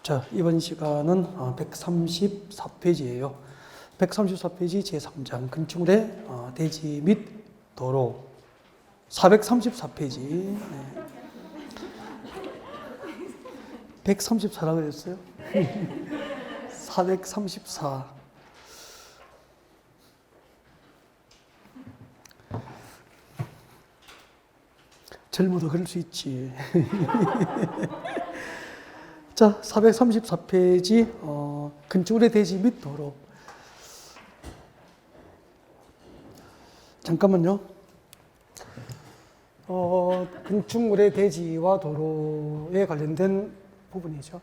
자, 이번 시간은 134페이지예요. 134페이지 제3장 건축물의 대지 및 도로 434페이지. 네. 134라고 그랬어요? 434. 젊어도 그럴 수 있지. 자, 434페이지 건축물의 대지 및 도로. 잠깐만요. 건축물의 대지와 도로에 관련된 부분이죠.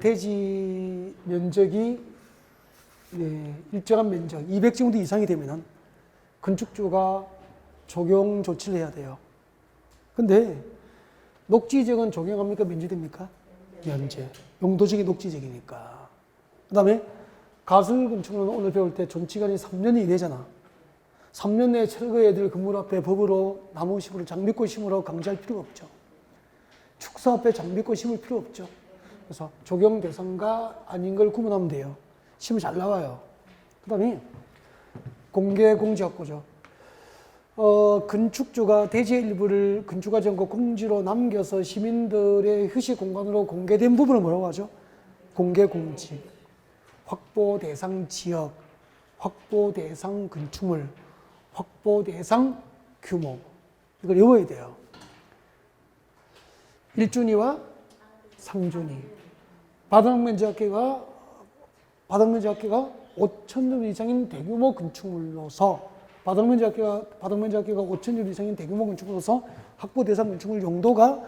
대지 면적이 일정한 면적, 200제곱미터 이상이 되면은 건축주가 적용 조치를 해야 돼요. 근데 녹지지역은 적용합니까? 면제됩니까? 면제. 용도적인 녹지지역이니까. 그 다음에 가설 건축물은 오늘 배울 때 존치기간이 3년이 이내잖아. 3년 내에 철거해야 될 건물 앞에 법으로 나무 심으로 장미꽃 심으라고 강제할 필요가 없죠. 축사 앞에 장미꽃 심을 필요 없죠. 그래서 적용 대상과 아닌 걸 구분하면 돼요. 심이 잘 나와요. 그 다음에 공개 공지확보죠. 건축주가 대지의 일부를 건축하지 않고 공지로 남겨서 시민들의 휴식 공간으로 공개된 부분을 뭐라고 하죠? 공개 공지. 확보 대상 지역, 확보 대상 건축물, 확보 대상 규모. 이걸 외워야 돼요. 1준위와 상준위. 바닥면적 합계가 5,000점 이상인 대규모 건축물로서 바닥면적 합계가 5,000점 이상인 대규모 건축물로서 확보 대상 건축물 용도가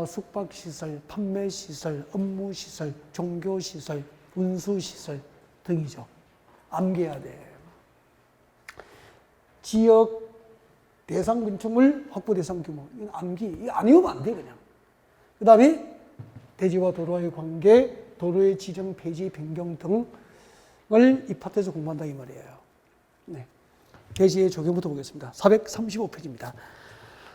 숙박시설, 판매시설, 업무시설, 종교시설, 운수시설 등이죠. 암기해야 돼. 지역 대상 건축물 확보 대상 규모. 이건 암기. 이거 안 외우면 안 돼, 그냥. 그 다음에 대지와 도로와의 관계, 도로의 지정, 폐지, 변경 등을 이 파트에서 공부한다 이 말이에요. 네. 대지의 적용부터 보겠습니다. 435페이지입니다.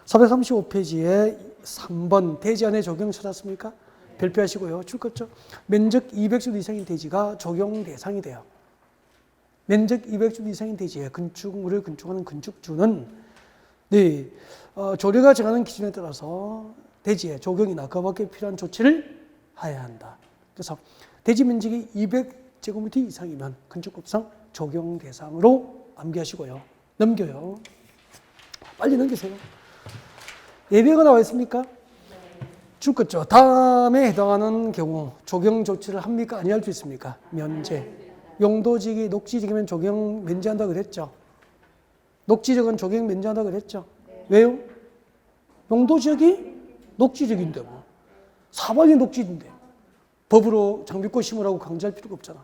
435페이지에 3번 대지 안에 적용 찾았습니까? 별표하시고요. 줄 것 죠. 면적 200제곱 이상인 대지가 적용 대상이 돼요. 면적 200제곱 이상인 대지에 건축물을 건축하는 건축주는 조례가 정하는 기준에 따라서 대지에 적용이나 그 밖에 필요한 조치를 해야 한다. 그래서 대지 면적이 200제곱미터 이상이면 건축법상 적용 대상으로 암기하시고요. 넘겨요. 빨리 넘기세요. 예배가 나와 있습니까? 줄 것죠. 다음에 해당하는 경우 적용 조치를 합니까? 아니할 수 있습니까? 면제. 용도지역이 녹지지역이면 적용 면제한다 그랬죠. 녹지지역은 적용 면제한다 그랬죠. 왜요? 용도지역이 녹지지역인데 뭐. 사방이 녹지인데 법으로 장비꽃 심으라고 강제할 필요가 없잖아.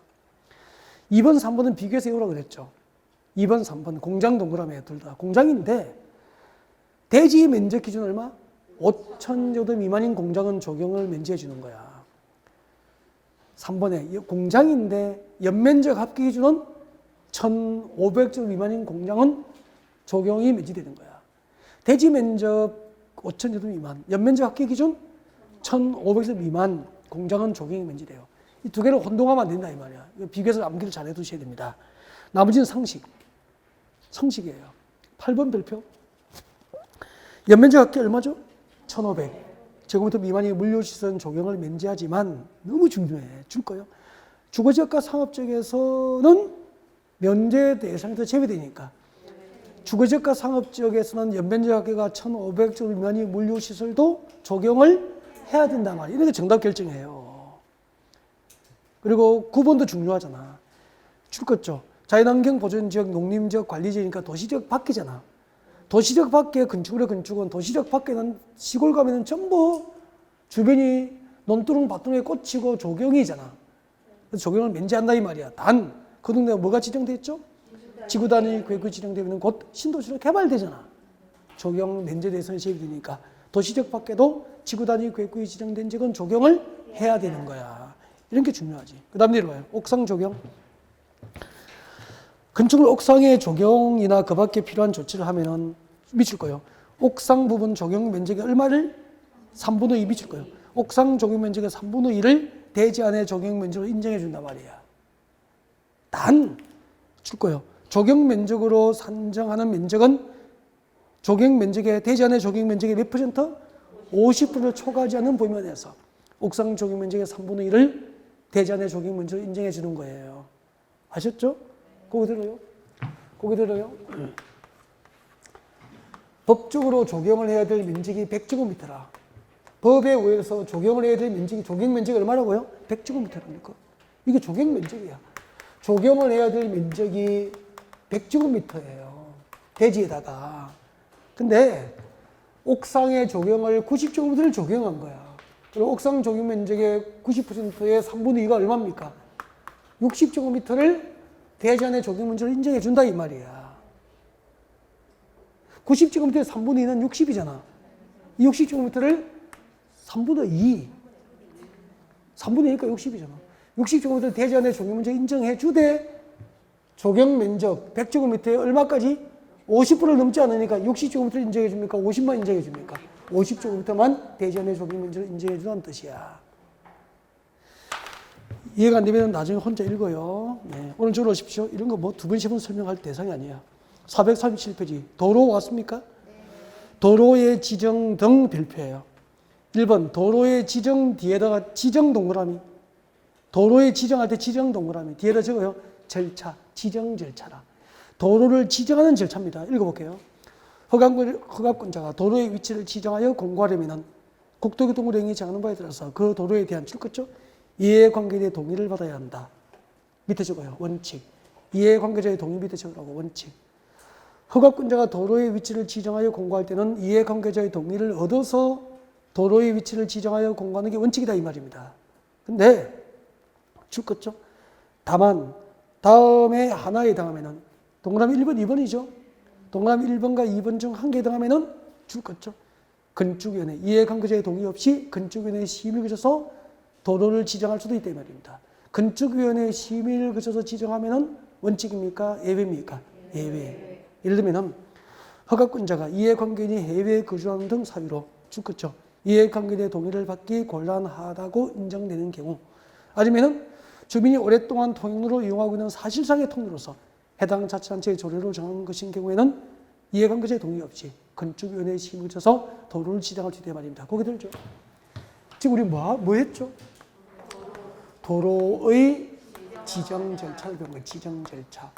2번, 3번은 비교해서 외우라고 그랬죠. 2번, 3번 공장 동그라미에 둘 다 공장인데 대지 면적 기준 얼마? 5,000제곱 미만인 공장은 적용을 면제해 주는 거야. 3번에 공장인데 연면적 합계 기준은 1,500제곱 미만인 공장은 적용이 면제되는 거야. 대지 면적 5,000제곱 미만, 연면적 합계 기준 1,500제곱 미만 공장은 적용이 면제돼요. 이 두 개를 혼동하면 안 된다 이 말이야. 비교해서 암기를 잘 해두셔야 됩니다. 나머지는 상식이에요. 8번 별표. 연면적 합계 얼마죠? 1,500. 제곱미터 미만의 물류시설은 적용을 면제하지만 너무 중요해. 줄 거예요. 주거지역과 상업지역에서는 면제 대상에서 제외되니까. 주거지역과 상업지역에서는 연면적 합계가 1,500제곱 미만의 물류시설도 적용을 해야 된단 말이에요. 이렇게 정답 결정해요. 그리고 9번도 중요하잖아. 줄 것죠. 자연환경 보존지역, 농림지역, 관리지역이니까 도시지역 밖이잖아. 도시지역 밖에 건축물의 건축은 도시지역 밖에는 시골 가면은 전부 주변이 논두렁 밭두렁에 꽂히고 조경이잖아. 그래서 조경을 면제한다 이 말이야. 단 그 동네가 뭐가 지정돼 있죠? 지구단위 계획이 지정되면 곧 신도시로 개발되잖아. 조경 면제 대상이 제외되니까 도시지역 밖에도 지구단위 계획이 지정된 지역은 적용을 해야 되는 거야. 이런 게 중요하지. 그 다음 내려와요. 옥상 적용. 건축물 옥상의 적용이나 그 밖에 필요한 조치를 하면은 미칠 거예요. 옥상 부분 적용 면적이 얼마를? 3분의 2 미칠 거예요. 옥상 적용 면적의 3분의 1을 대지 안의 적용 면적으로 인정해 준단 말이야. 단 줄 거예요. 적용 면적으로 산정하는 면적은 적용 면적의 대지 안의 적용 면적의 몇 퍼센트? 50%를 초과하지 않는 범위 내에서 옥상 적용 면적의 3분의 1을 대지 안의 적용 면적으로 인정해 주는 거예요. 아셨죠? 거기 들어요? 거기 들어요? 법적으로 적용을 해야 될 면적이 100제곱미터라. 법에 의해서 적용을 해야 될 면적이 적용 면적이 얼마라고요? 100제곱미터라니까. 이게 적용 면적이야. 적용을 해야 될 면적이 100제곱미터예요. 대지에다가. 근데 옥상의 적용을 90제곱미터를 적용한 거야. 그리고 옥상 적용 면적의 90%의 3분의 2가 얼마입니까? 60제곱미터를 대지 안의 적용 면적으로 인정해 준다 이 말이야. 90제곱미터의 3분의 2는 60이잖아. 이 60제곱미터를 3분의 2. 3분의 2니까 60이잖아. 60제곱미터 대지 안의 적용 면적 인정해 주되 적용 면적 100제곱미터에 얼마까지? 50%를 넘지 않으니까 60제곱미터를 인정해 줍니까? 50만 인정해 줍니까? 50제곱미터만 대지 안의 적용 면적을 인정해 주는 뜻이야. 이해가 안 되면 나중에 혼자 읽어요. 네. 오늘 줄 오십시오. 이런 거 뭐 두 번, 세 번 설명할 대상이 아니야. 437페이지. 도로 왔습니까? 도로의 지정 등 별표예요. 1번 도로의 지정 뒤에다가 지정 동그라미. 도로의 지정할 때 지정 동그라미. 뒤에다 적어요. 절차, 지정 절차라. 도로를 지정하는 절차입니다. 읽어볼게요. 허가권자가 도로의 위치를 지정하여 공고하려면 국토교통부 행위 정하는 바에 따라서 그 도로에 대한 출거죠. 이해관계자의 동의를 받아야 한다. 밑에 적어요. 원칙. 이해관계자의 동의 밑에 적으라고. 원칙. 허가권자가 도로의 위치를 지정하여 공고할 때는 이해관계자의 동의를 얻어서 도로의 위치를 지정하여 공고하는 게 원칙이다 이 말입니다. 근데 출거죠. 다만 다음에 하나에 해당하면은 동그라미 1번, 2번이죠. 동그라미 1번과 2번 중 한 개에 해당하면은 출거죠. 건축위원회, 이해관계자의 동의 없이 건축위원회의 심의를 거쳐서 도로를 지정할 수도 있다 이 말입니다. 건축위원회의 심의를 거쳐서 지정하면은 원칙입니까? 예외입니까? 예외. 예를 들면은 허가권자가 이해관계인이 해외에 거주하는 등 사유로 출거죠. 이해관계자의 동의를 받기 곤란하다고 인정되는 경우, 아니면은 주민이 오랫동안 통행로로 이용하고 있는 사실상의 통로로서 해당 자치단체의 조례로 정한 것인 경우에는 이해관계자의 동의 없이 건축위원회의 심의를 거쳐서 도로를 지정할 수 있다 말입니다. 거기 들죠. 지금 우리 뭐 했죠? 도로의 지정 절차를 배운 거예요. 지정 절차.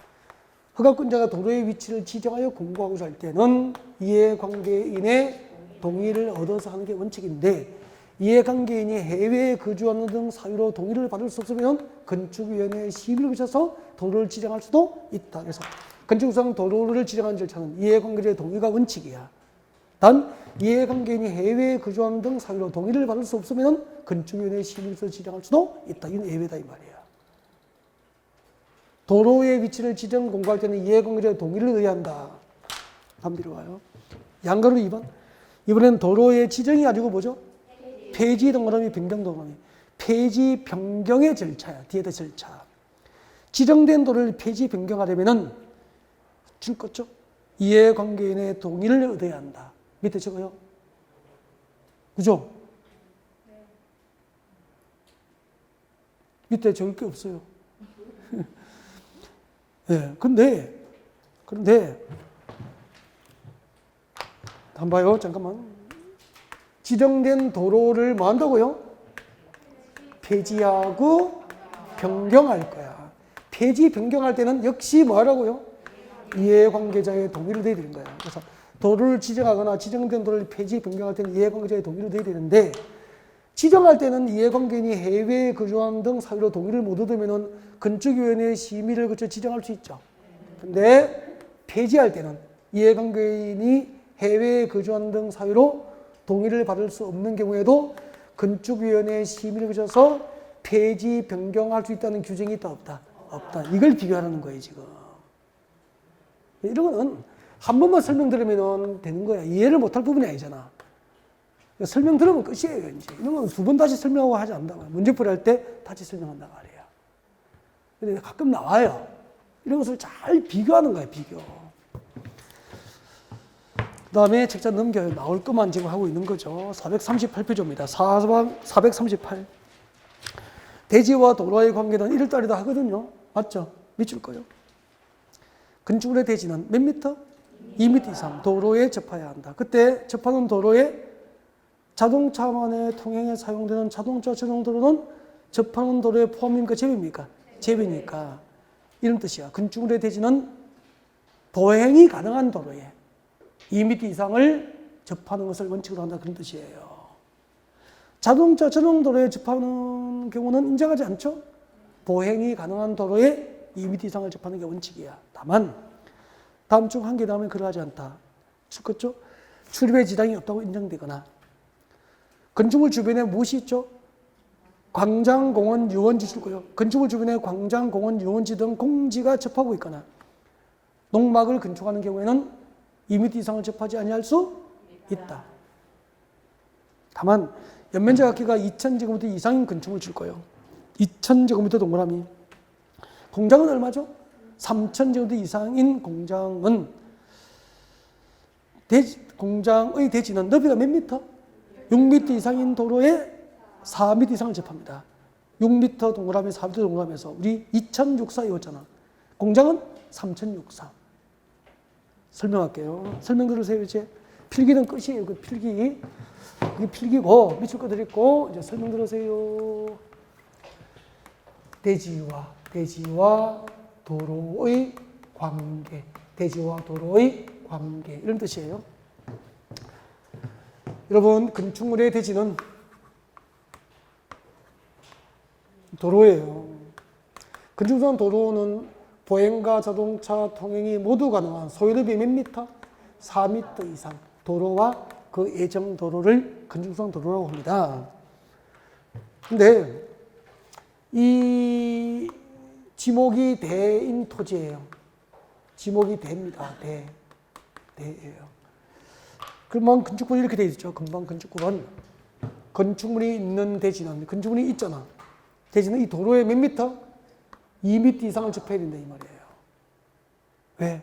허가권자가 도로의 위치를 지정하여 공고하고자 할 때는 이해관계인의 동의를 얻어서 하는 게 원칙인데, 이해관계인이 해외에 거주하는 등 사유로 동의를 받을 수 없으면 건축위원회의 심의를 거쳐서 도로를 지정할 수도 있다. 그래서 건축상 도로를 지정하는 절차는 이해관계자의 동의가 원칙이야. 단 이해관계인이 해외에 거주하는 등 사유로 동의를 받을 수 없으면 건축위원회의 심의를 거쳐서 지정할 수도 있다. 이건 예외다 이 말이야. 도로의 위치를 지정 공고할 때는 이해관계자의 동의를 의한다. 다음 뒤로 가요. 양가로 2번. 이번엔 도로의 지정이 아니고 뭐죠? 폐지 동그라미, 변경 동그라미. 폐지 변경의 절차야. 뒤에다 절차. 지정된 도로를 폐지 변경하려면은 줄 거죠? 이해관계인의 동의를 얻어야 한다. 밑에 적어요. 그죠? 밑에 적을 게 없어요. 네, 그런데 한번 봐요. 잠깐만. 지정된 도로를 뭐 한다고요? 폐지하고 변경할 거야. 폐지 변경할 때는 역시 뭐 하라고요? 이해관계자의 동의를 내야 되는 거야. 그래서 도로를 지정하거나 지정된 도로를 폐지 변경할 때는 이해관계자의 동의를 내야 되는데, 지정할 때는 이해관계인이 해외에 거주하는 등 사유로 동의를 못 얻으면 건축위원회의 심의를 거쳐 지정할 수 있죠. 근데 폐지할 때는 이해관계인이 해외에 거주하는 등 사유로 동의를 받을 수 없는 경우에도 건축위원회의 심의를 거쳐서 폐지 변경할 수 있다는 규정이 있다 없다? 없다. 이걸 비교하는 거예요 지금. 이런 거는 한 번만 설명 들으면 되는 거야. 이해를 못할 부분이 아니잖아. 설명 들으면 끝이에요. 이제 이런 건 두 번 다시 설명하고 하지 않는다. 문제풀이 할 때 다시 설명한다 말이야. 근데 가끔 나와요. 이런 것을 잘 비교하는 거야, 비교. 그 다음에 책자 넘겨요. 나올 것만 지금 하고 있는 거죠. 438페이지입니다. 438. 대지와 도로의 관계는 1월달이다 하거든요. 맞죠? 밑줄 거요. 건축물의 대지는 몇 미터? 2m 이상 도로에 접해야 한다. 그때 접하는 도로에 자동차만의 통행에 사용되는 자동차 전용 도로는 접하는 도로에 포함입니까? 제외입니까? 제외니까. 이런 뜻이야. 건축물의 대지는 보행이 가능한 도로에 2m 이상을 접하는 것을 원칙으로 한다. 그런 뜻이에요. 자동차 전용 도로에 접하는 경우는 인정하지 않죠? 보행이 가능한 도로에 2m 이상을 접하는 게 원칙이야. 다만 다음 중 한 개 다음에 그러하지 않다. 그렇죠? 출입에 지장이 없다고 인정되거나 건축물 주변에 무엇이 있죠? 광장, 공원, 유원지 줄 거예요. 건축물 주변에 광장, 공원, 유원지 등 공지가 접하고 있거나 농막을 건축하는 경우에는 2m 이상을 접하지 아니할 수 있다. 다만 연면적 합계가 2000제곱미터 이상인 건축물 줄 거예요. 2000제곱미터 동그라미. 공장은 얼마죠? 3000제곱미터 이상인 공장은 공장의 대지는 너비가 몇 미터? 6m 이상인 도로에 4m 이상을 접합니다. 6m 동그라미, 4m 동그라미에서 우리 2064 이었잖아. 공장은 3064. 설명할게요. 설명 들으세요. 이제 필기는 끝이에요. 그 필기. 이게 필기고 밑줄 거 드렸고 이제 설명 들으세요. 대지와 도로의 관계. 대지와 도로의 관계. 이런 뜻이에요. 여러분, 건축물의 대지는 도로예요. 건축상 도로는 보행과 자동차 통행이 모두 가능한 소유롭이 몇 미터? 4m 이상 도로와 그 예정 도로를 건축상 도로라고 합니다. 근데 이 지목이 대인 토지예요. 지목이 대입니다. 대예요. 그러면 건축물이 이렇게 되어 있죠. 금방 건축물은 건축물이 있는 대지는 건축물이 있잖아. 대지는 이 도로에 몇 미터? 2m 이상을 접해야 된다 이 말이에요. 왜?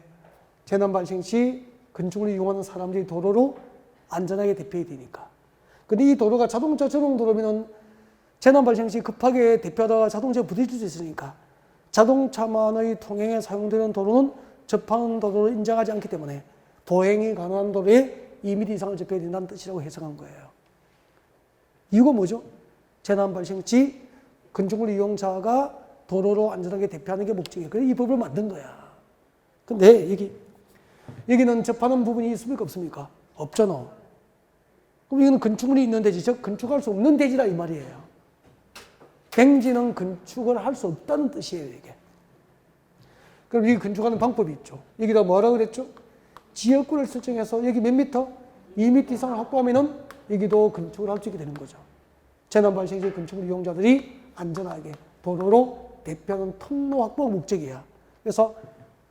재난 발생 시 건축물을 이용하는 사람들이 도로로 안전하게 대피해야 되니까. 근데 이 도로가 자동차 전용 도로면 재난 발생 시 급하게 대피하다가 자동차에 부딪힐 수 있으니까 자동차만의 통행에 사용되는 도로는 접하는 도로를 인정하지 않기 때문에 보행이 가능한 도로에 2m 이상을 접해야 된다는 뜻이라고 해석한 거예요. 이유가 뭐죠? 재난 발생 시 건축물 이용자가 도로로 안전하게 대피하는 게 목적이에요. 그래서 이 법을 만든 거야. 근데 여기는 접하는 부분이 있습니까? 없습니까? 없잖아. 그럼 이거는 건축물이 있는 대지, 즉 건축할 수 없는 대지라 이 말이에요. 뱅지는 건축을 할 수 없다는 뜻이에요, 이게. 그럼 여기 건축하는 방법이 있죠. 여기다 뭐라고 그랬죠? 지역구를 설정해서 여기 몇 미터? 2m 이상을 확보하면은 여기도 건축을 할 수 있게 되는 거죠. 재난 발생 시 건축물 이용자들이 안전하게 도로로 대피하는 통로 확보가 목적이야. 그래서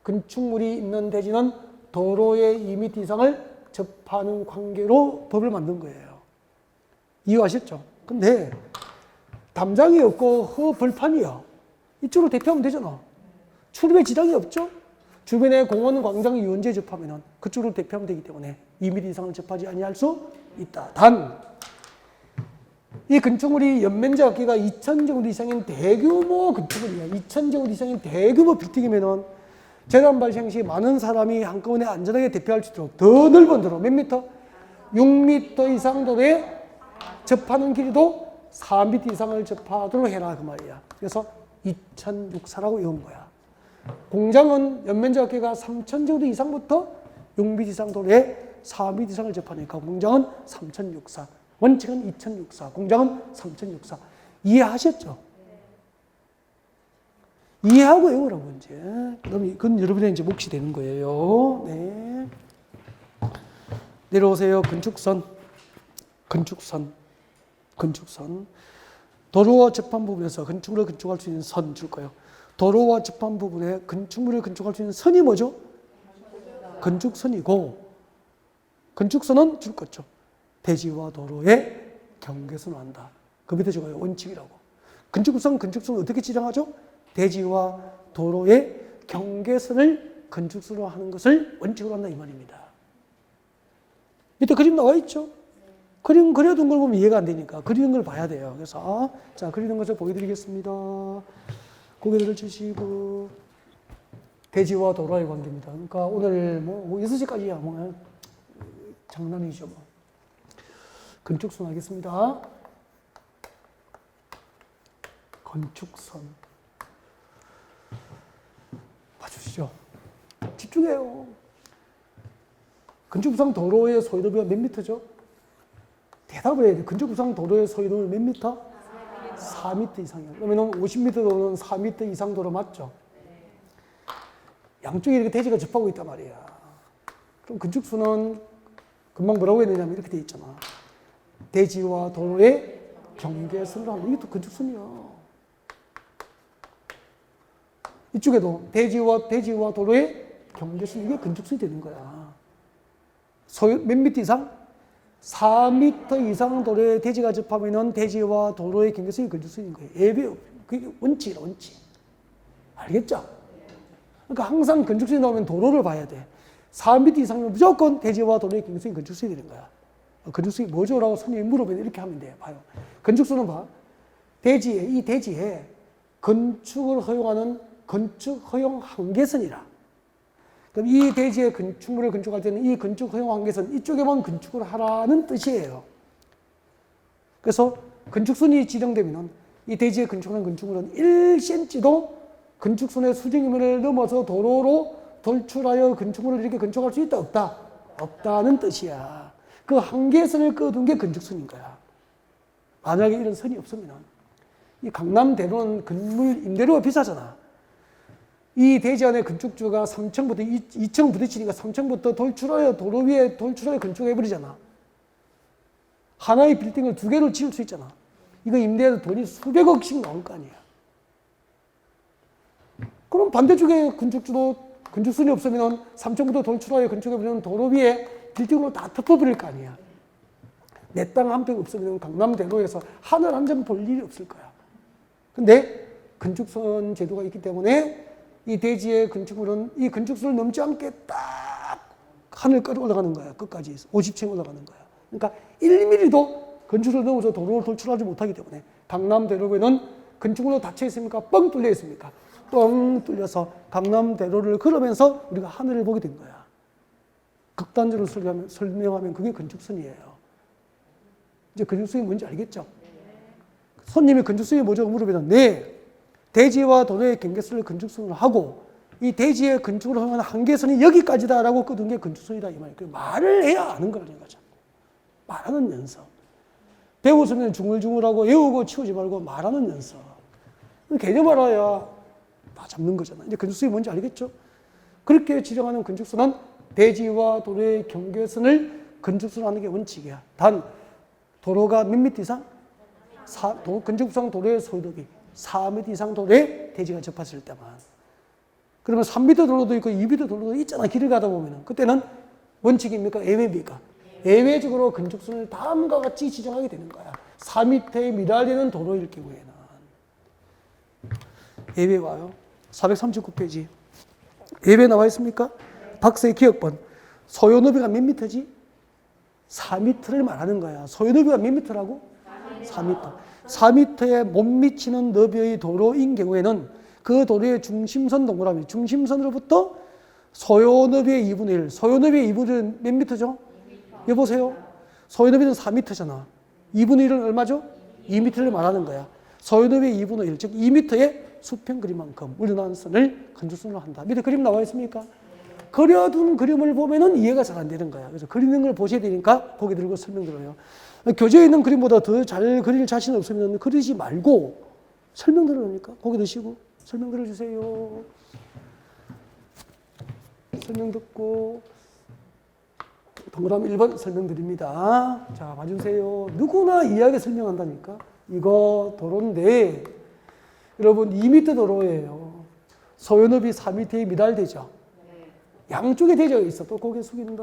건축물이 있는 대지는 도로의 2m 이상을 접하는 관계로 법을 만든 거예요. 이해하셨죠? 근데 담장이 없고 허벌판이야. 이쪽으로 대피하면 되잖아. 출입에 지장이 없죠? 주변에 공원, 광장, 유원지에 접하면 그쪽으로 대피하면 되기 때문에 2m 이상을 접하지 아니할 수 있다. 단, 이 건축물이 연면적 합계가 2000제곱 이상인 대규모 건축물이야. 2000제곱 이상인 대규모 빌딩이면은 재난 발생 시 많은 사람이 한꺼번에 안전하게 대피할 수 있도록 더 넓은 도로, 몇 미터? 6m 이상 도로에 접하는 길이도 4m 이상을 접하도록 해라 그 말이야. 그래서 2064라고 이은 거야. 공장은 연면적 합계가 3000제곱 이상부터 6m 이상 도로에 4m 이상을 접하니까 공장은 3064. 원칙은 2064. 공장은 3064. 이해하셨죠? 이해하고 외우라고 이제. 그럼 이건 여러분의 이제 몫이 되는 거예요. 네. 내려오세요. 건축선. 도로와 접한 부분에서 건축물을 건축할 수 있는 선 줄 거예요. 도로와 접한 부분에 건축물을 건축할 수 있는 선이 뭐죠? 건축선이고, 건축선은 줄 거죠. 대지와 도로의 경계선을 한다. 그 밑에 적어요. 원칙이라고. 건축선 어떻게 지정하죠? 대지와 도로의 경계선을 건축선으로 하는 것을 원칙으로 한다 이 말입니다. 밑에 그림 나와 있죠? 그림 그려둔 걸 보면 이해가 안 되니까 그리는 걸 봐야 돼요. 그래서 자, 그리는 것을 보여드리겠습니다. 고개를 주시고 대지와 도로의 관계입니다. 그러니까 오늘 뭐 6시까지야 뭐 장난이죠 뭐. 건축선 하겠습니다. 건축선 봐주시죠. 집중해요. 건축구상 도로의 소유도비가 몇 미터죠? 대답을 해야 돼. 건축구상 도로의 소유도는 몇 미터? 4미터 이상이야. 그러면 50미터 도로는 4미터 이상 도로 맞죠? 양쪽에 이렇게 대지가 접하고 있단 말이야. 그럼 건축수는 금방 뭐라고 했느냐면 이렇게 돼 있잖아. 대지와 도로의 경계선을 하는 이게 또 건축선이야. 이쪽에도 대지와 도로의 경계선 이게 건축선이 되는 거야. 소유 몇 미터 이상? 4미터 이상 도로에 대지가 접하면은 대지와 도로의 경계선이 건축선인 거예요. 예배 그게 원칙이라 원칙. 알겠죠? 그러니까 항상 건축선이 나오면 도로를 봐야 돼. 4미터 이상이면 무조건 대지와 도로의 경계선이 건축선이 되는 거야. 건축선이 뭐죠? 라고 손님이 물어보면 이렇게 하면 돼요. 봐요. 건축선은 봐. 이 대지에 건축을 허용하는 건축 허용 한계선이라. 그럼 이 대지의 건축물을 건축할 때는 이 건축 허용 한계선 이쪽에만 건축을 하라는 뜻이에요. 그래서 건축선이 지정되면 이 대지에 건축하는 건축물은 1cm도 건축선의 수직면을 넘어서 도로로 돌출하여 건축물을 이렇게 건축할 수 있다 없다? 없다는 뜻이야. 그 한계선을 꺼둔 게 건축선인 거야. 만약에 이런 선이 없으면 이 강남대로는 건물 임대료가 비싸잖아. 이 대지 안에 건축주가 3층부터 2층 부딪히니까 3층부터 돌출하여 도로 위에 돌출하여 건축해버리잖아. 하나의 빌딩을 2개를 지을 수 있잖아. 이거 임대해도 돈이 수백억씩 나올 거 아니야. 그럼 반대쪽에 건축주도 건축선이 없으면 3층부터 돌출하여 건축해버리는 도로 위에 빌딩으로 다 덮어버릴 거 아니야. 내 땅 한 평 없으면 강남대로에서 하늘 한 점 볼 일이 없을 거야. 근데 건축선 제도가 있기 때문에 이 대지의 건축물은 이 건축선을 넘지 않게 딱 하늘 끌어 올라가는 거야. 끝까지 50층 올라가는 거야. 그러니까 1mm도 건축을 넘어서 도로를 돌출하지 못하기 때문에 강남대로에는 건축물로 닫혀 있습니까? 뻥 뚫려 있습니까? 뻥 뚫려서 강남대로를 걸으면서 우리가 하늘을 보게 된 거야. 극단적으로 설명하면 그게 건축선이에요. 이제 건축선이 뭔지 알겠죠? 손님이 건축선이 뭐죠? 물어보면 네. 대지와 도로의 경계선을 건축선으로 하고 이 대지의 건축을 허용하는 한계선이 여기까지다라고 꺼둔 게 건축선이다 이 말이에요. 말을 해야 아는 거라는 거죠. 말하는 연습. 배웠으면 중얼중얼하고 외우고 치우지 말고 말하는 연습. 개념 알아야 다 잡는 거잖아. 이제 건축선이 뭔지 알겠죠? 그렇게 지정하는 건축선은 대지와 도로의 경계선을 건축선으로 하는 게 원칙이야. 단 도로가 몇 미터 이상? 건축상 도로의 소유도비 4m 이상 도로에 대지가 접했을 때만. 그러면 3m 도로도 있고 2m 도로도 있잖아. 길을 가다 보면은. 그때는 원칙입니까? 예외입니까? 예외적으로 건축선을 다음과 같이 지정하게 되는 거야. 4m에 미달되는 도로일 경우에는. 예외 와요. 439페이지. 예외 나와 있습니까? 박스의 기억번. 소요 너비가 몇 미터지? 4m를 말하는 거야. 소요 너비가 몇 미터라고? 4m. 4m에 못 미치는 너비의 도로인 경우에는 그 도로의 중심선 동그라미, 중심선으로부터 소요 너비의 2분의 1. 소요 너비의 2분의 1은 몇 미터죠? 여보세요? 소요 너비는 4m잖아. 2분의 1은 얼마죠? 2m를 말하는 거야. 소요 너비의 2분의 1, 즉 2m의 수평 그림만큼 물러난 선을 건축선으로 한다. 밑에 그림 나와 있습니까? 그려둔 그림을 보면은 이해가 잘 안 되는 거야. 그래서 그리는 걸 보셔야 되니까 고개 들고 설명드려요. 교재에 있는 그림보다 더 잘 그릴 자신 없으면 그리지 말고 설명 들으니까 고개 드시고 설명 들어주세요. 설명 듣고 동그라미 1번 설명드립니다. 자, 봐주세요. 누구나 이해하게 설명한다니까. 이거 도로인데 여러분 2m 도로예요. 소요너비 4m에 미달되죠. 양쪽에 대지가 있어. 또 고개 숙인다.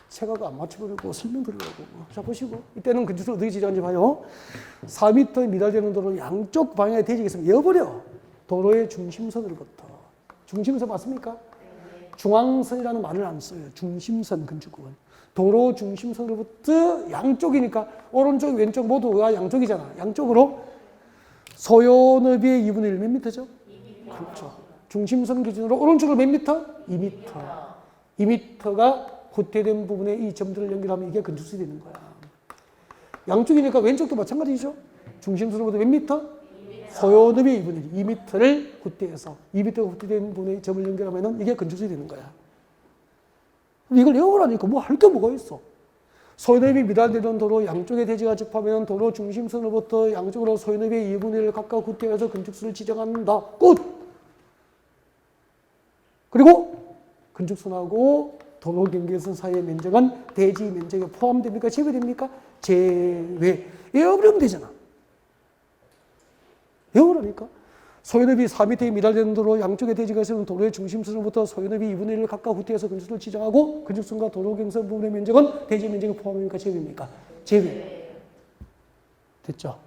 체가가 안 맞춰버리고 설명드리려고. 자, 보시고. 이때는 건축선 어떻게 지정하는지 봐요. 4m에 미달되는 도로는 양쪽 방향에 대지가 있으면 여버려. 도로의 중심선으로부터. 중심선 맞습니까? 중앙선이라는 말을 안 써요. 중심선 건축법은. 도로 중심선으로부터 양쪽이니까 오른쪽 왼쪽 모두가 양쪽이잖아. 양쪽으로 소요 너비의 2분의 1 몇 미터죠? 2m. 그렇죠. 중심선 기준으로 오른쪽으로 몇 미터? 2m. 2m가 후퇴된 부분에 이 점들을 연결하면 이게 건축선이 되는 거야. 양쪽이니까 왼쪽도 마찬가지죠. 중심선으로부터 몇 미터? 소요 너비의 2분의 1, 2m를 후퇴해서 2m가 후퇴된 부분에 점을 연결하면 이게 건축선이 되는 거야. 이걸 외우라니까 뭐 할 게 뭐가 있어. 소요너비 미달되는 도로 양쪽의 대지가 접하면 도로 중심선으로부터 양쪽으로 소요너비의 2분의 1을 각각 후퇴해서 건축선을 지정한다. 끝! 그리고 건축선하고 도로 경계선 사이의 면적은 대지 면적에 포함됩니까? 제외됩니까? 제외. 외우면 되잖아. 외우라니까. 소요너비 4m에 미달되는 도로 양쪽의 대지가 있으면 도로의 중심선으로부터 소요너비 2분의 1을 각각 후퇴해서 건축선을 지정하고 건축선과 도로 경선 부분의 면적은 대지 면적에 포함됩니까? 제외입니까? 제외. 됐죠?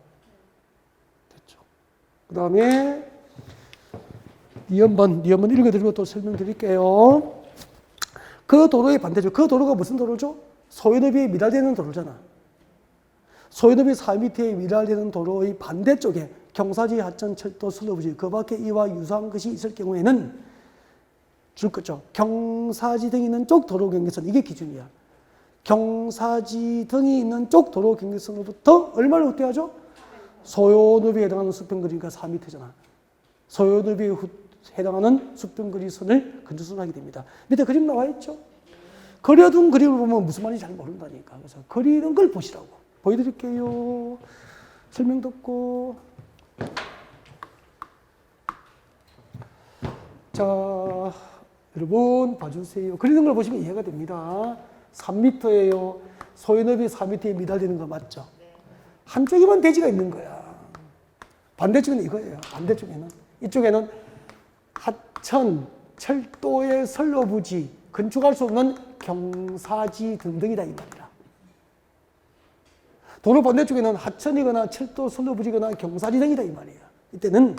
됐죠. 그 다음에 니은번 읽어드리고 또 설명드릴게요. 그 도로의 반대죠. 그 도로가 무슨 도로죠? 소요너비에 미달되는 도로잖아. 소요너비 4m에 미달되는 도로의 반대쪽에 경사지, 하천, 철도, 선로부지 그 밖에 이와 유사한 것이 있을 경우에는 줄 거죠. 경사지 등이 있는 쪽 도로 경계선 이게 기준이야. 경사지 등이 있는 쪽 도로 경계선으로부터 얼마를 후퇴하죠? 소요너비에 해당하는 수평거리니까 4m잖아. 소요너비에 해당하는 수평거리선을 건축선을 하게 됩니다. 밑에 그림 나와 있죠? 그려둔 그림을 보면 무슨 말인지 잘 모른다니까. 그래서 그리는 걸 보시라고. 보여드릴게요. 설명 듣고. 자, 여러분 봐주세요. 그리는 걸 보시면 이해가 됩니다. 3m예요. 소요너비 4m에 미달되는 거 맞죠? 한쪽에만 대지가 있는 거야. 반대쪽에는 이거예요. 반대쪽에는. 이쪽에는 하천, 철도의 선로부지, 건축할 수 없는 경사지 등등이다 이 말이야. 도로 반대쪽에는 하천이거나 철도, 선로부지거나 경사지 등이다 이 말이야. 이때는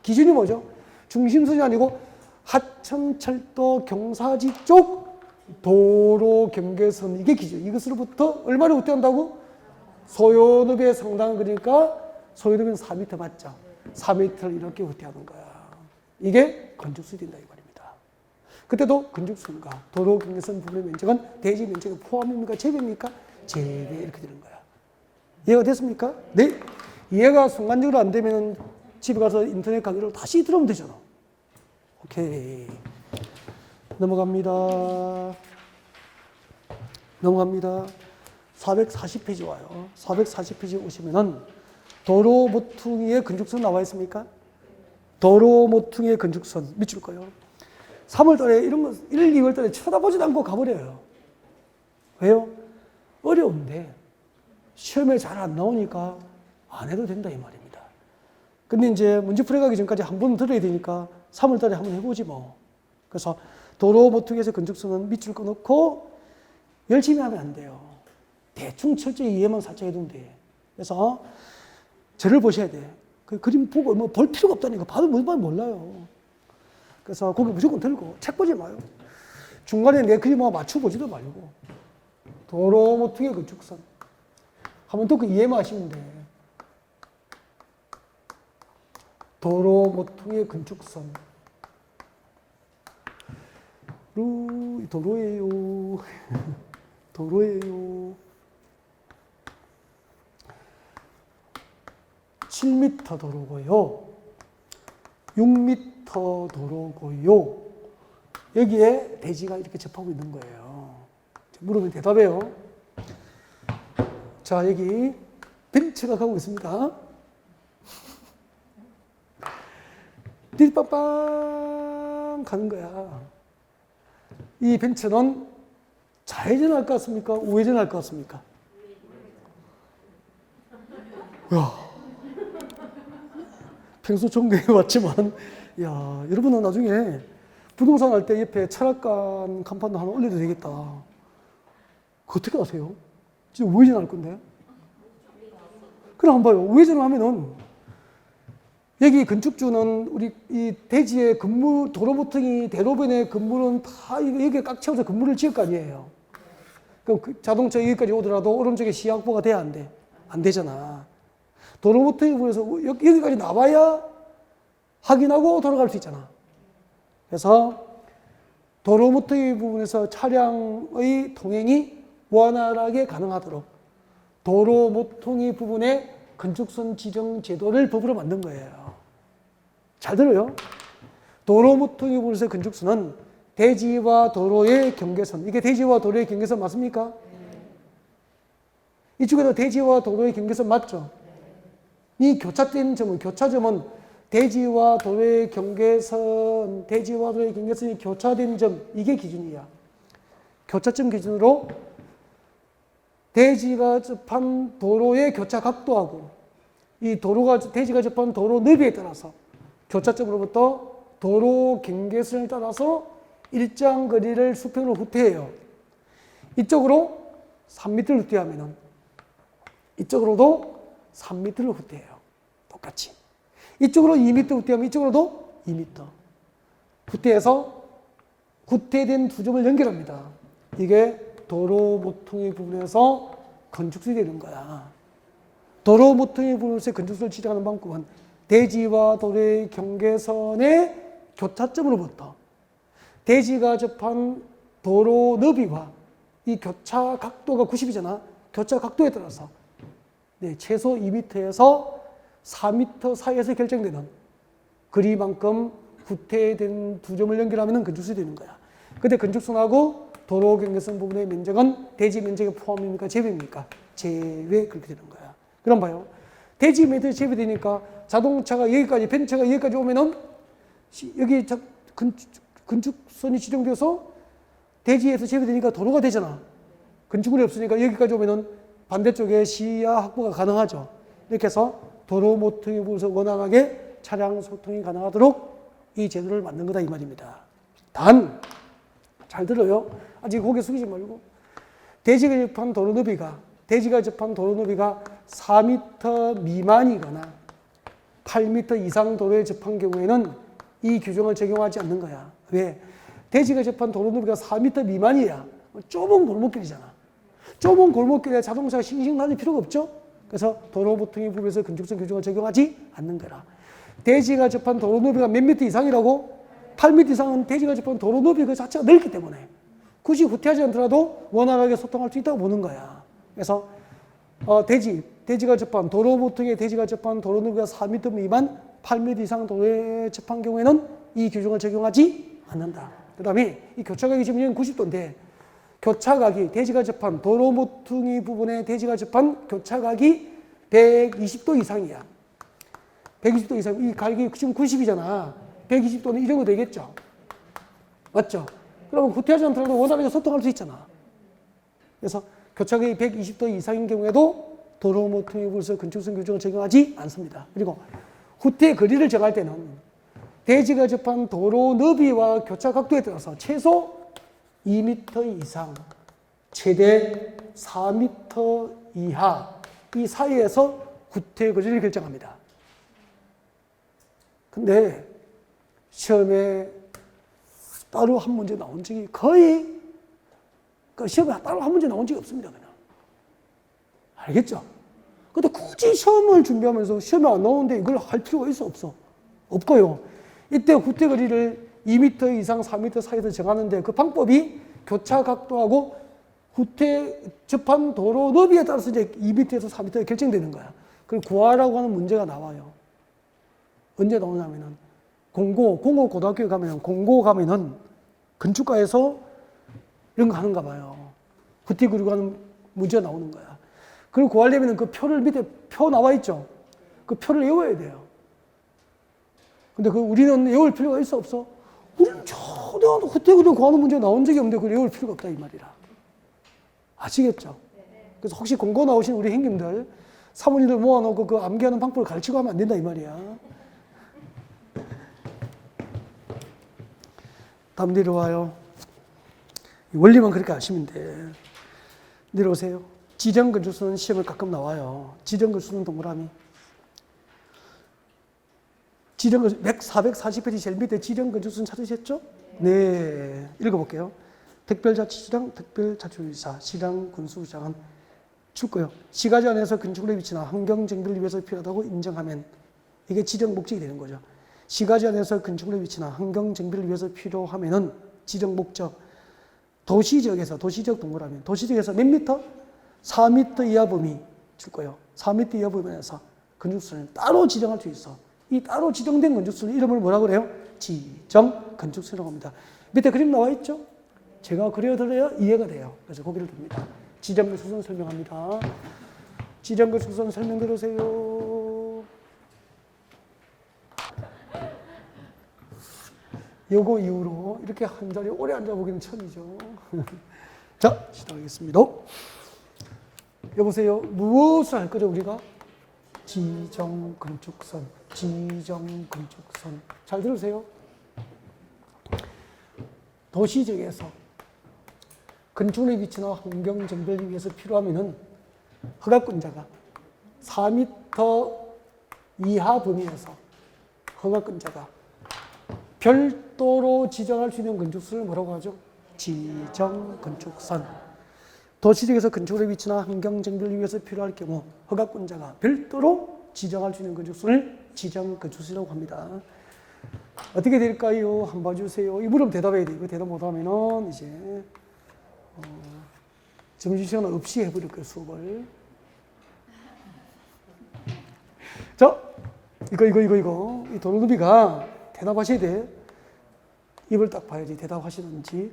기준이 뭐죠? 중심선이 아니고 하천, 철도, 경사지 쪽 도로 경계선 이게 기준. 이것으로부터 얼마를 후퇴한다고? 소요너비의 상당 그러니까 소요너비는 4m 맞죠? 4m를 이렇게 후퇴하는 거야. 이게 건축선이 된다 이 말입니다. 그때도 건축선과 도로 경계선 부분의 면적은 대지 면적에 포함입니까? 제외입니까? 제외 이렇게 되는 거야. 이해가 됐습니까? 네. 이해가 순간적으로 안 되면 집에 가서 인터넷 강의를 다시 들으면 되잖아. 오케이. 넘어갑니다. 440페이지 와요. 440페이지 오시면은 도로 모퉁이의 건축선 나와 있습니까? 도로 모퉁이의 건축선 밑줄 거요. 3월 달에 이런 거 1, 2월 달에 쳐다보지도 않고 가버려요. 왜요? 어려운데 시험에 잘 안 나오니까 안 해도 된다 이 말입니다. 근데 이제 문제 풀어가기 전까지 한 번 들어야 되니까 3월 달에 한번 해보지 뭐. 그래서 도로 모퉁이에서 건축선은 밑줄 꺼놓고 열심히 하면 안 돼요. 대충 철저히 이해만 살짝 해두면 돼. 그래서 저를 보셔야 돼. 그 그림 보고 뭐 볼 필요가 없다니까. 봐도 뭔 몰라요. 그래서 거기 무조건 들고 책 보지 마요. 중간에 내 그림하고 맞춰보지도 말고 도로 모퉁이 건축선 한번 듣고 이해만 하시면 돼. 도로 모퉁이 건축선 도로예요. 도로예요. 7m 도로고요. 6m 도로고요. 여기에 대지가 이렇게 접하고 있는 거예요. 물으면 대답해요. 자, 여기 벤츠가 가고 있습니다. 띠빵빵 가는 거야. 이 벤츠는 좌회전할 것 같습니까? 우회전할 것 같습니까? 야, 평소 존경해 왔지만, 야, 여러분은 나중에 부동산 할 때 옆에 철학관 간판도 하나 올려도 되겠다. 그거 어떻게 아세요? 진짜 우회전할 건데. 그럼 한번 봐요. 우회전을 하면은 여기 건축주는 우리 이 대지의 건물, 도로 모퉁이, 대로변의 건물은 다 여기에 꽉 채워서 건물을 지을 거 아니에요. 그럼 그 자동차 여기까지 오더라도 오른쪽에 시야 확보가 돼야 안 돼? 안 되잖아. 도로 모퉁이 부분에서 여기까지 나와야 확인하고 돌아갈 수 있잖아. 그래서 도로 모퉁이 부분에서 차량의 통행이 원활하게 가능하도록 도로 모퉁이 부분에 건축선 지정 제도를 법으로 만든 거예요. 잘 들어요. 도로 모퉁이 부분에서 건축선은 대지와 도로의 경계선. 이게 대지와 도로의 경계선 맞습니까? 이쪽에도 대지와 도로의 경계선 맞죠? 이 교차된 점은, 교차점은 대지와 도로의 경계선, 대지와 도로의 경계선이 교차된 점, 이게 기준이야. 교차점 기준으로 대지가 접한 도로의 교차 각도하고 이 대지가 접한 도로 너비에 따라서 교차점으로부터 도로 경계선을 따라서 일정 거리를 수평으로 후퇴해요. 이쪽으로 3m를 후퇴하면은 이쪽으로도 3m를 후퇴해요. 똑같이. 이쪽으로 2m 후퇴하면 이쪽으로도 2m. 후퇴해서 후퇴된 두 점을 연결합니다. 이게 도로 모퉁이 부분에서 건축술이 되는 거야. 도로 모퉁이 부분에서 건축술을 지정하는 방법은 대지와 도로의 경계선의 교차점으로부터 대지가 접한 도로 너비와 이 교차 각도가 90이잖아. 교차 각도에 따라서 최소 2m에서 4m 사이에서 결정되는 거리만큼 후퇴된 두 점을 연결하면 건축술이 되는 거야. 근데 건축선하고 도로 경계선 부분의 면적은 대지 면적에 포함입니까? 제외입니까? 제외. 그렇게 되는 거야. 그럼 봐요. 대지 면적이 제외되니까 자동차가 여기까지, 벤처가 여기까지 오면은 여기 건축선이 지정돼서 대지에서 제외되니까 도로가 되잖아. 건축물이 없으니까 여기까지 오면은 반대쪽에 시야 확보가 가능하죠. 이렇게 해서 도로 모퉁이 부분에서 원활하게 차량 소통이 가능하도록 이 제도를 만든 거다 이 말입니다. 단, 잘 들어요. 아직 고개 숙이지 말고. 대지가 접한 도로 너비가 4m 미만이거나 8m 이상 도로에 접한 경우에는 이 규정을 적용하지 않는 거야. 왜? 대지가 접한 도로 너비가 4m 미만이야. 좁은 골목길이잖아. 좁은 골목길에 자동차가 싱싱 다닐 필요가 없죠? 그래서 도로 모퉁이 부분에서 건축선 규정을 적용하지 않는 거라. 대지가 접한 도로 너비가 몇 미터 이상이라고? 8m 이상은 대지가 접한 도로 너비 그 자체가 넓기 때문에 굳이 후퇴하지 않더라도 원활하게 소통할 수 있다고 보는 거야. 그래서 대지가 접한 도로 모퉁이에 대지가 접한 도로 너비가 4m 미만 8m 이상 도로에 접한 경우에는 이 규정을 적용하지 않는다. 그 다음에 이 교차각이 지금 90도인데 교차각이 대지가 접한 도로 모퉁이 부분에 대지가 접한 교차각이 120도 이상이야. 120도 이상. 이 각이 지금 90이잖아. 120도는 이 정도 되겠죠? 맞죠? 그러면 후퇴하지 않더라도 원활하게 소통할 수 있잖아. 그래서 교차각이 120도 이상인 경우에도 도로 모퉁이 부분에서 건축선 규정을 적용하지 않습니다. 그리고 후퇴 거리를 정할 때는 대지가 접한 도로 너비와 교차 각도에 따라서 최소 2m 이상, 최대 4m 이하 이 사이에서 후퇴 거리를 결정합니다. 근데 시험에 따로 한 문제 나온 적이 거의 시험에 따로 한 문제 나온 적이 없습니다. 그냥. 알겠죠? 근데 굳이 시험을 준비하면서 시험에 안 나오는데 이걸 할 필요가 있어 없어? 없고요. 이때 후퇴 거리를 2m 이상 4m 사이에서 정하는데 그 방법이 교차 각도하고 후퇴 접한 도로 너비에 따라서 이제 2m에서 4m가 결정되는 거야. 그걸 구하라고 하는 문제가 나와요. 언제 나오냐면은 공고 고등학교에 가면은 공고 가면은 건축과에서 이런 거 하는가 봐요. 후퇴 그리고 하는 문제가 나오는 거야. 그걸 구하려면은 그 표를 밑에 표 나와 있죠. 그 표를 외워야 돼요. 근데 우리는 외울 필요가 있어 없어? 우리는 전혀 후퇴 그리고 구하는 문제가 나온 적이 없는데 그걸 외울 필요가 없다 이 말이라. 아시겠죠? 그래서 혹시 공고 나오신 우리 형님들 사모님들 모아놓고 그 암기하는 방법을 가르치고 하면 안 된다 이 말이야. 다음 내려와요. 원리만 그렇게 아시면 돼. 내려오세요. 지정건축수는 시험에 가끔 나와요. 지정건축수는 동그라미. 지정 440페이지 제일 밑에 지정 건축수는 찾으셨죠? 네, 읽어볼게요. 특별자치주장, 특별자치주의사, 시장, 군수장은 줄 시가지 안에서 건축물의 위치나 환경 정비를 위해서 필요하다고 인정하면 이게 지정 목적이 되는 거죠. 시가지 안에서 건축물의 위치나 환경 정비를 위해서 필요하면은 지정 목적. 도시지역에서 도시지역 동그라미 도시지역에서 몇 미터? 4미터 이하 범위 줄 거예요. 4미터 이하 범위 안에서 건축수는 따로 지정할 수 있어. 이 따로 지정된 건축수는 이름을 뭐라고 그래요? 지정 건축수라고 합니다. 밑에 그림 나와 있죠? 제가 그려드려야 이해가 돼요. 그래서 고개를 듭니다. 지정 건축수는 설명합니다. 지정 건축수는 설명 들으세요. 요거 이후로 이렇게 한 자리에 오래 앉아보기는 처음이죠. 자, 시작하겠습니다. 여보세요. 무엇을 할 거죠, 우리가? 지정 건축선, 지정 건축선. 잘 들으세요. 도시지역에서 건축물의 위치나 환경 정비를 위해서 필요하면은 허가권자가 4m 이하 범위에서 허가권자가 별도로 지정할 수 있는 건축수를 뭐라고 하죠? 지정 건축선. 도시지역에서 건축물의 위치나 환경 정비를 위해서 필요할 경우 허가권자가 별도로 지정할 수 있는 건축수를 지정 건축수라고 합니다. 어떻게 될까요? 한번 봐주세요. 이 물으면 대답해야 돼. 이거 대답 못하면은 이제 점심시간 없이 해버릴 거예요, 수업을. 자, 이거. 이 도로노비가 대답하셔야 돼. 입을 딱 봐야지 대답하시는지.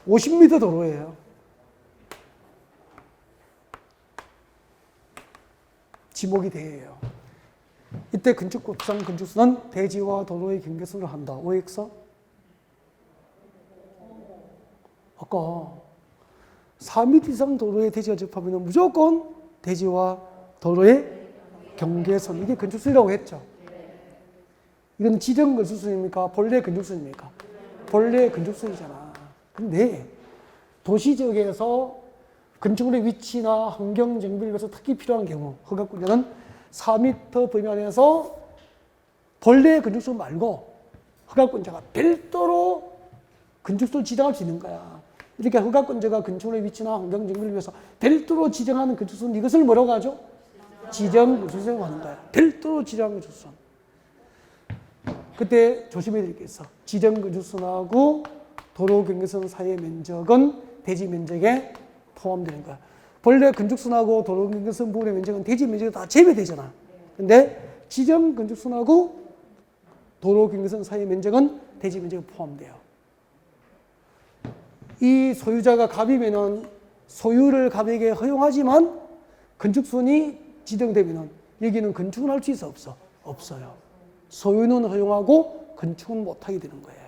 50m 도로예요. 지목이 대예요. 이때 건축법상 건축수는 대지와 도로의 경계선을 한다. OX? 아까 4m 이상 도로에 대지가 접하면 무조건 대지와 도로의 경계선. 이게 건축수라고 했죠. 이건 지정 건축수입니까? 본래 건축수입니까? 본래 건축수이잖아. 근데 도시지역에서 건축물의 위치나 환경 정비를 위해서 특히 필요한 경우 허가권자는 4m 범위 안에서 본래 건축수 말고 허가권자가 별도로 건축수를 지정할 수 있는 거야. 이렇게 허가권자가 건축물의 위치나 환경 정비를 위해서 별도로 지정하는 건축수는 이것을 뭐라고 하죠? 지정 건축수라고 하는 거야. 별도로 지정하는 건축수. 그때 조심해야 될 게 있어. 지정 건축선하고 도로 경계선 사이의 면적은 대지 면적에 포함되는 거야. 본래 건축선하고 도로 경계선 부분의 면적은 대지 면적이 다 제외되잖아. 근데 지정 건축선하고 도로 경계선 사이의 면적은 대지 면적에 포함돼요. 이 소유자가 갑이면은 소유를 갑에게 허용하지만 건축선이 지정되면은 여기는 건축을 할 수 있어 없어? 없어요. 소유는 허용하고 건축은 못하게 되는 거예요.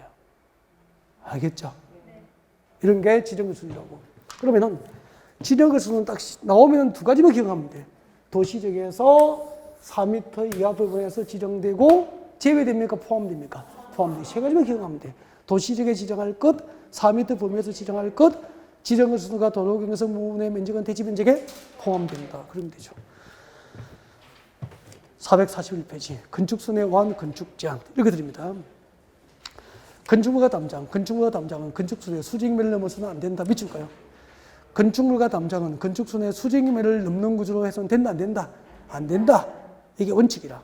알겠죠? 이런 게 지정건축이라고. 그러면은 지정건축은 딱 나오면 두 가지만 기억하면 돼. 도시지역에서 4m 이하 부분에서 지정되고 제외됩니까? 포함됩니까? 포함돼. 세 가지만 기억하면 돼. 도시지역에 지정할 것, 4m 범위에서 지정할 것, 지정건축과 도로 경계선 부분의 면적은 대지 면적에 포함된다. 그러면 되죠. 441페이지 건축선의 완 건축제한 이렇게 드립니다. 건축물과 담장은 건축선의 수직면을 넘어서는 안 된다. 밑줄까요? 건축물과 담장은 건축선의 수직면을 넘는 구조로 해서는 된다 안 된다? 안 된다. 이게 원칙이라.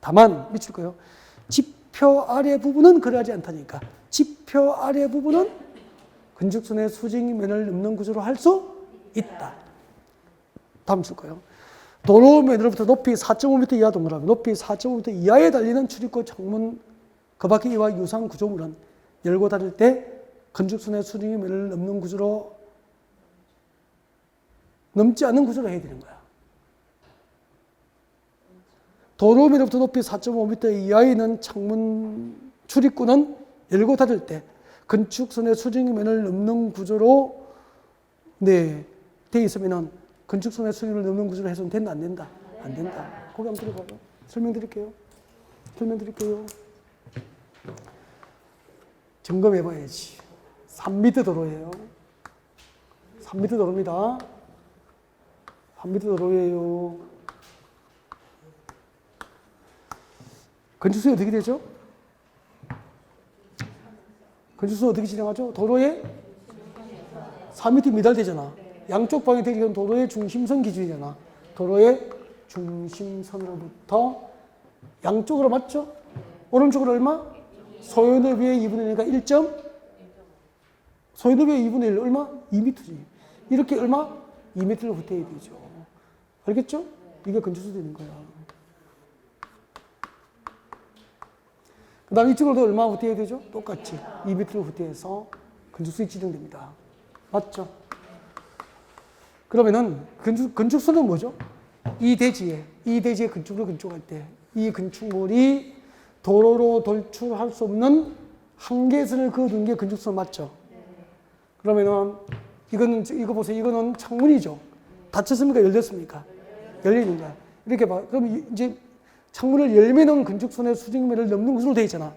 다만 밑줄까요? 지표 아래 부분은 그러하지 않다니까. 지표 아래 부분은 건축선의 수직면을 넘는 구조로 할 수 있다. 다음 줄까요? 도로면으로부터 높이 4.5m 이하 동그라미, 높이 4.5m 이하에 달리는 출입구 창문, 그 밖에 이와 유사한 구조물은 열고 닫을 때 건축선의 수직면을 넘는 구조로 넘지 않는 구조로 해야 되는 거야. 도로면으로부터 높이 4.5m 이하에 있는 창문 출입구는 열고 닫을 때 건축선의 수직면을 넘는 구조로 돼 있으면은 건축선의 수직을 넘는 구조로 해서는 된다, 안 된다? 안 된다. 거기 한번 들어봐요. 설명드릴게요. 점검해봐야지. 3m 도로예요. 3m 도로입니다. 3m 도로예요. 건축수에 어떻게 되죠? 건축수 어떻게 진행하죠? 도로에 4m 미달되잖아. 양쪽 방향 대지는 도로의 중심선 기준이잖아. 도로의 중심선으로부터 양쪽으로 맞죠? 오른쪽으로 얼마? 소요너비의 2분의 1이니까 1점? 소요너비의 2분의 1 얼마? 2m지. 이렇게 얼마? 2m를 후퇴해야 되죠. 알겠죠? 이게 건축수 되는 거야. 그 다음 이쪽으로도 얼마 후퇴해야 되죠? 똑같이 2m를 후퇴해서 건축수에 지정됩니다. 맞죠? 그러면은 건축수는 뭐죠? 이 대지에 건축물을 건축할 때 이 건축물이 도로로 돌출할 수 없는 한계선을 그어둔 게 건축수 맞죠? 그러면은 이거 보세요. 이거는 창문이죠. 닫혔습니까? 열렸습니까? 열리는 거야. 이렇게 봐. 그럼 이제 창문을 열면은 건축선의 수직면을 넘는 것으로 되어 있잖아.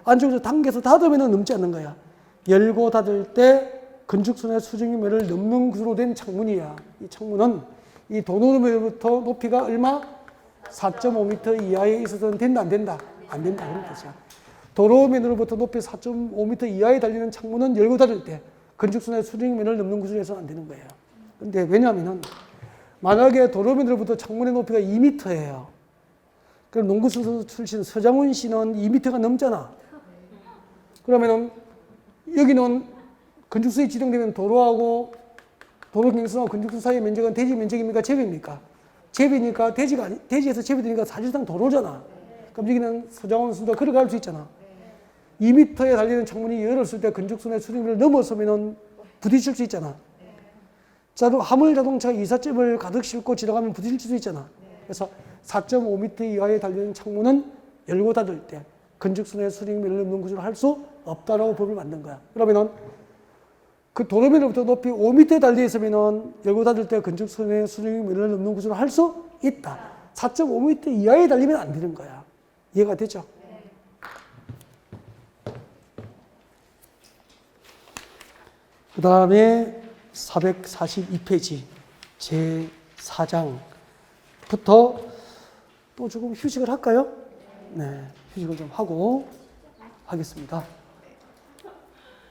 안쪽에서 당겨서 닫으면은 넘지 않는 거야. 열고 닫을 때 건축선의 수직면을 넘는 것으로 된 창문이야. 이 창문은 이 도로면부터 높이가 얼마? 4.5m 이하에 있어서는 된다, 안 된다? 안 된다. 그런 뜻이야. 도로면으로부터 높이 4.5m 이하에 달리는 창문은 열고 닫을 때 건축선의 수직면을 넘는 것으로 해서는 안 되는 거예요. 근데 왜냐하면은 만약에 도로면으로부터 창문의 높이가 2m예요. 그럼 농구선수 출신 서장훈 씨는 2m가 넘잖아. 그러면은 여기는 건축수에 지정되면 도로하고 도로 경선하고 건축수 사이의 면적은 대지 면적입니까? 제비입니까? 제비니까 대지에서 제비되니까 사실상 도로잖아. 그럼 여기는 서장훈 선수도 걸어갈 수 있잖아. 2m에 달리는 창문이 열었을 때 건축선의 수직면을 넘어서면은 부딪힐 수 있잖아. 화물 자동차가 이삿짐을 가득 싣고 지나가면 부딪힐 수 있잖아. 그래서 4.5m 이하에 달리는 창문은 열고 닫을 때 건축선의 수직면을 넘는 구조를 할 수 없다라고 법을 만든 거야. 그러면은 그 도로면으로부터 높이 5m에 달려 있으면은 열고 닫을 때 건축선의 수직면을 넘는 구조를 할 수 있다. 4.5m 이하에 달리면 안 되는 거야. 이해가 되죠? 그 다음에 442페이지 제4장부터 또 조금 휴식을 할까요? 네, 휴식을 좀 하고 하겠습니다.